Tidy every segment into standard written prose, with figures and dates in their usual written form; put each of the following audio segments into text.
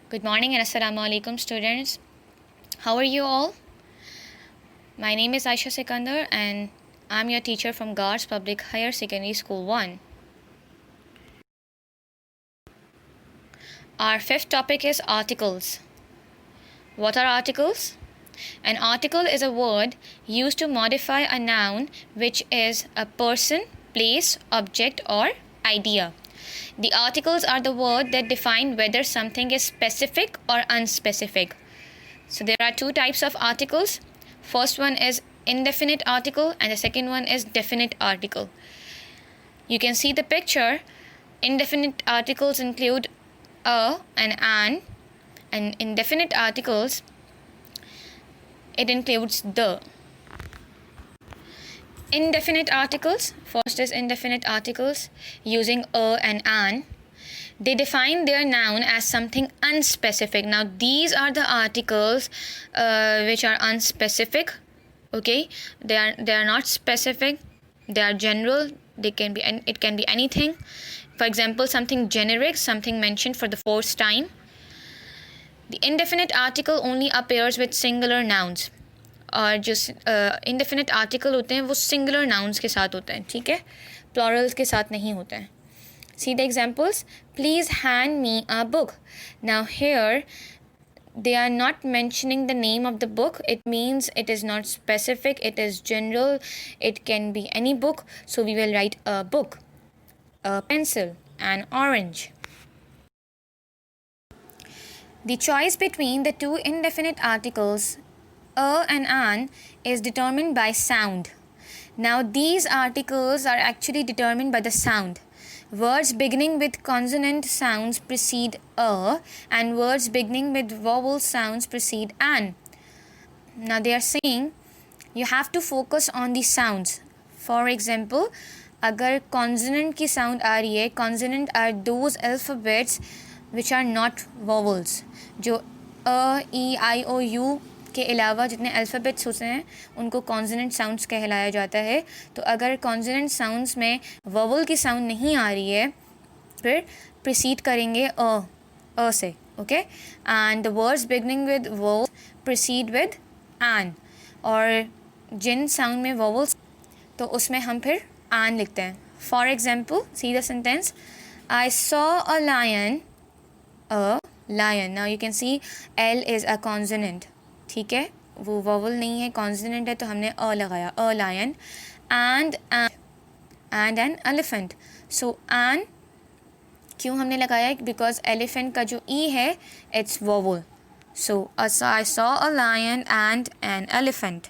Good morning and assalamu alaikum students. How are you all? My name is Aisha Sikandar and I'm your teacher from Guards Public Higher Secondary School 1. Our fifth topic is articles. What are articles? An article is a word used to modify a noun which is a person, place, object or idea. The articles are the word that define whether something is specific or unspecific. So there are two types of articles. First one is indefinite article and the second one is definite article. You can see the picture. Indefinite articles include a and an, and indefinite articles it includes the. Indefinite articles, first is indefinite articles using a and an. They define their noun as something unspecific. Now these are the articles which are unspecific. Okay, they are not specific, they are general. It can be anything. For example, something generic, something mentioned for the first time. The indefinite article only appears with singular nouns. और जो indefinite article होते हैं वो singular nouns के साथ होते हैं, ठीक है, plurals के साथ नहीं होते हैं. See the examples. Please hand me a book. Now here they are not mentioning the name of the book. It means it is not specific, it is general, it can be any book. So we will write a book, a pencil, an orange. The choice between the two indefinite articles a and an is determined by sound. Now these articles are actually determined by the sound. Words beginning with consonant sounds precede a and words beginning with vowel sounds precede an. Now they are saying you have to focus on the sounds. For example, अगर consonant की sound आ रही है, consonant are those alphabets which are not vowels. जो a, e, I, o, u के अलावा जितने alphabets होते हैं उनको कॉन्सोनेंट साउंड्स कहलाया जाता है. तो अगर कॉन्सोनेंट साउंड्स में वोवल की साउंड नहीं आ रही है फिर प्रीसीड करेंगे अ से. Okay, and the words beginning with vowel precede with an. और जिन साउंड में वोवल्स तो उसमें हम फिर एन लिखते हैं. For example, see the sentence, I saw a lion. Now you can see L is a consonant. ठीक है, वो वोवल नहीं है, कॉन्सोनेंट है, तो हमने अ लगाया. A lion and an elephant. So an क्यों हमने लगाया? बिकॉज एलिफेंट का जो ई है it's vowel. So I saw a lion and an elephant.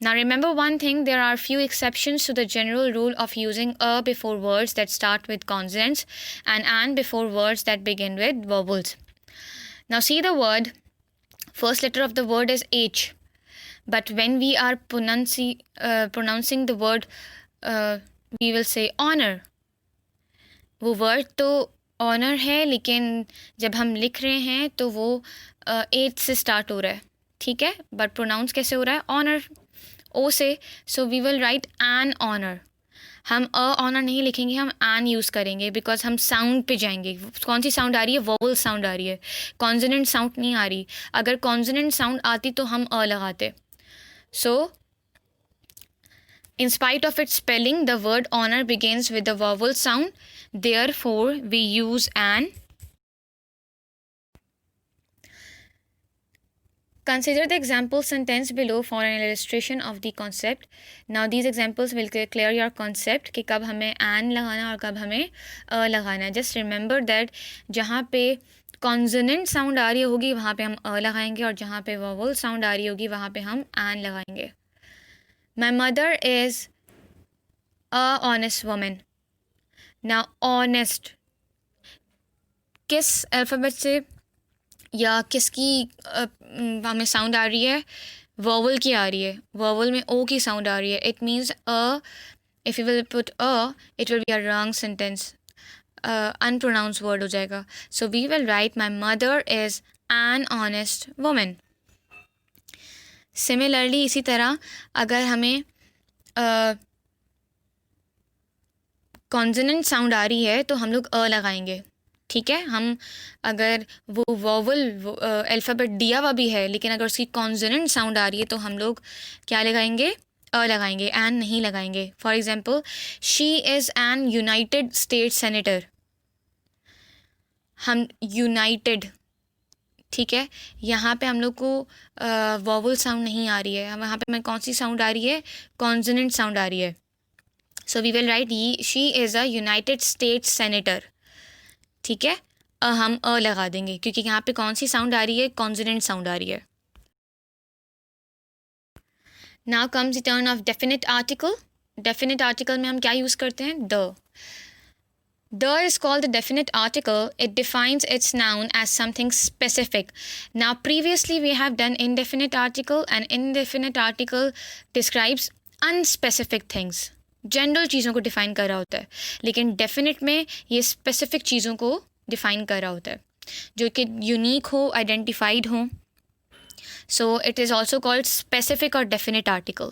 Now remember one thing, there are few exceptions to the general rule of using a before words that start with consonants and an before words that begin with vowels. Now see the word, first letter of the word is H, but when we are pronouncing the word we will say honor. वो word तो honor है लेकिन जब हम लिख रहे हैं तो वो H से start हो रहा है, ठीक है, but pronounce कैसे हो रहा है? honor, O से. so we will write an honor. हम अ ऑनर नहीं लिखेंगे, हम एन यूज़ करेंगे बिकॉज हम साउंड पे जाएंगे. कौन सी साउंड आ रही है? वोवल साउंड आ रही है, कॉन्सोनेंट साउंड नहीं आ रही. अगर कॉन्सोनेंट साउंड आती तो हम अ लगाते. सो in spite of its spelling, the word honor begins with the vowel sound. Therefore, we use an. Consider the example sentence below for an illustration of the concept. Now these examples will clear your concept कि कब हमें an लगाना और कब हमें a लगाना. Just remember that जहाँ पे consonant sound आ रही होगी वहाँ पे हम a लगाएंगे और जहाँ पे vowel sound आ रही होगी वहाँ पे हम an लगाएंगे. My mother is a honest woman. Now honest किस अल्फ़ाबेट से या किसकी हमें साउंड आ रही है? वोवल की आ रही है. वोवल में ओ की साउंड आ रही है. It means a. If you will put a it will be a wrong sentence, unpronounced word हो जाएगा. So we will write my mother is an honest woman. Similarly इसी तरह अगर हमें कॉन्सोनेंट साउंड आ रही है तो हम लोग अ लगाएंगे. ठीक है, हम अगर वो वोवल अल्फ़ाबेट दिया हुआ भी है लेकिन अगर उसकी कॉन्सोनेंट साउंड आ रही है तो हम लोग क्या लगाएंगे, अ लगाएंगे, एन नहीं लगाएंगे. For example, she is an United State senator. हम यूनाइटेड, ठीक है, यहाँ पे हम लोग को वोवल साउंड नहीं आ रही है. हम यहाँ पे हमें कौन सी साउंड आ रही है, कॉन्सोनेंट साउंड आ रही है. So we will write she is a United State senator. ठीक है, हम अ लगा देंगे क्योंकि यहाँ पे कौन सी साउंड आ रही है, कॉन्सोनेंट साउंड आ रही है. Now comes the turn off definite article. Definite article में हम क्या यूज़ करते हैं, the. The is called the definite article. It defines its noun as something specific. Now, previously we have done indefinite article, and indefinite article describes unspecific things. General चीज़ों को define कर रहा होता है, लेकिन डेफिनेट में ये स्पेसिफिक चीज़ों को डिफ़ाइन कर रहा होता है जो कि यूनिक हो, आइडेंटिफाइड हो. So it is also called specific और definite article.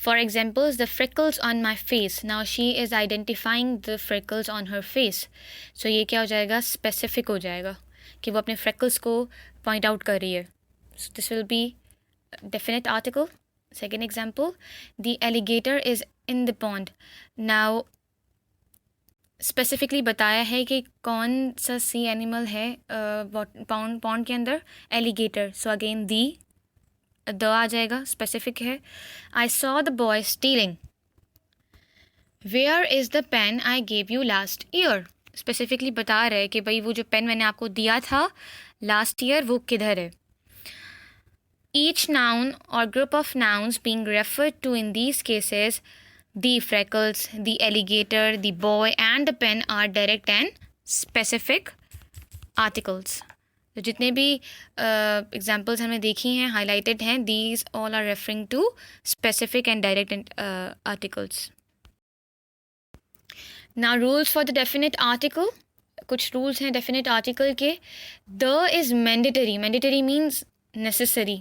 For examples, the freckles on my face. Now she is identifying the freckles on her face. So ये क्या हो जाएगा, specific हो जाएगा कि वो अपने freckles को point out कर रही है. So this will be definite article. Second example, the alligator is in the pond. Now specifically बताया है कि कौन सा sea animal है pond के अंदर, alligator. So again द आ जाएगा, स्पेसिफिक है. I saw the boy stealing. Where is the pen I gave you last year. Specifically बता रहे कि भाई वो जो पेन मैंने आपको दिया था लास्ट ईयर वो किधर है. ईच नाउन और group of nouns being referred to in these cases, the freckles, the alligator, the boy and the pen are direct and specific articles. तो जितने भी एग्जाम्पल्स हमने देखी हैं, हाईलाइटेड हैं, these all are referring to specific and direct articles. Now rules for the definite article. कुछ rules हैं definite article के. The is mandatory. Mandatory means necessary,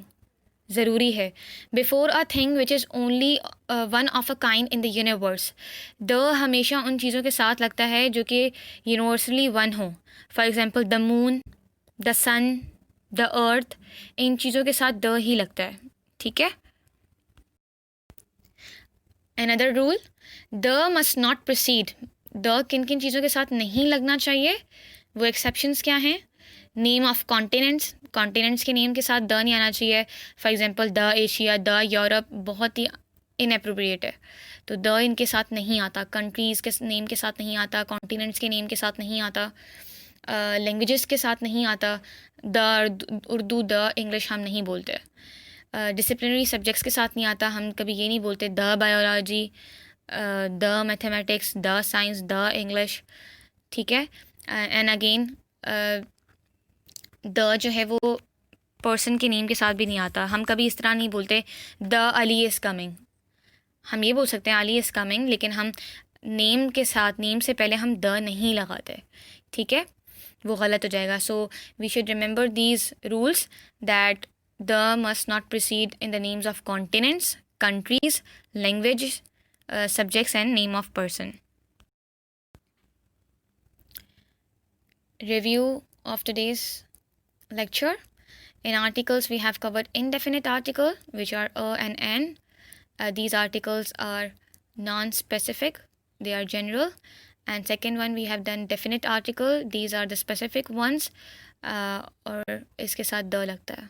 ज़रूरी है. Before a thing which is only one of a kind in the universe. The हमेशा उन चीज़ों के साथ लगता है जो कि यूनिवर्सली वन हो. For example the moon, the sun, the earth, इन चीज़ों के साथ द ही लगता है. ठीक है. Another rule, the must not proceed. The किन किन चीज़ों के साथ नहीं लगना चाहिए, वो एक्सेप्शंस क्या हैं. Name of continents. कॉन्टिनेंट्स के नेम के साथ द नहीं आना चाहिए. For example the Asia, the Europe बहुत ही इनअप्रोप्रिएट है, तो द इनके साथ नहीं आता. कंट्रीज़ के नेम के साथ नहीं आता, कॉन्टिनेंट्स के नेम के साथ नहीं आता, लैंग्वेजेस के साथ नहीं आता. द उर्दू, द इंग्लिश हम नहीं बोलते. डिसिप्लिनरी सब्जेक्ट्स के साथ नहीं आता. हम कभी ये नहीं बोलते the biology, the mathematics, the science, the English. ठीक है. एंड अगेन द जो है वो पर्सन के नेम के साथ भी नहीं आता. हम कभी इस तरह नहीं बोलते द अली इज़ कमिंग. हम ये बोल सकते हैं अली इज़ कमिंग, लेकिन हम नेम के साथ, नेम से पहले हम द नहीं लगाते. ठीक है, वो गलत हो जाएगा. So we should remember these rules that the must not proceed in the names of continents, countries, language, subjects and name of person. Review of today's lecture. In articles we have covered indefinite article, which are a and an. These articles are non-specific, they are general. And second one we have done definite article, these are the specific ones. और इसके साथ the लगता है.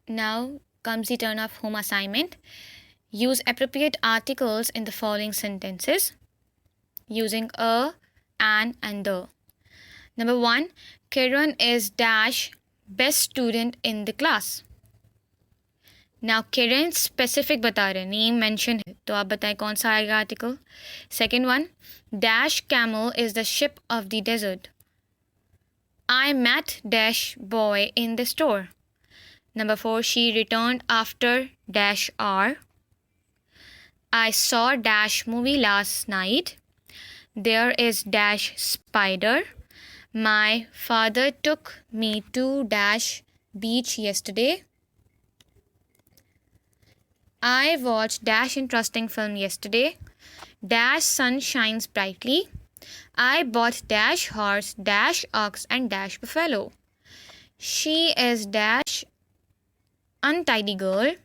Now comes the turn of home assignment. Use appropriate articles in the following sentences using a, an and the. Number 1, Kiran is dash best student in the class. Now Kiran specific बता रहे, name mention है, तो आप बताएं कौन सा आएगा article. Second one, dash camel is the ship of the desert. I met dash boy in the store. Number 4, she returned after dash hour. I saw dash movie last night. There is dash spider. My father took me to dash beach yesterday. I watched dash interesting film yesterday. Dash sun shines brightly. I bought dash horse, dash ox, and dash buffalo. She is dash untidy girl.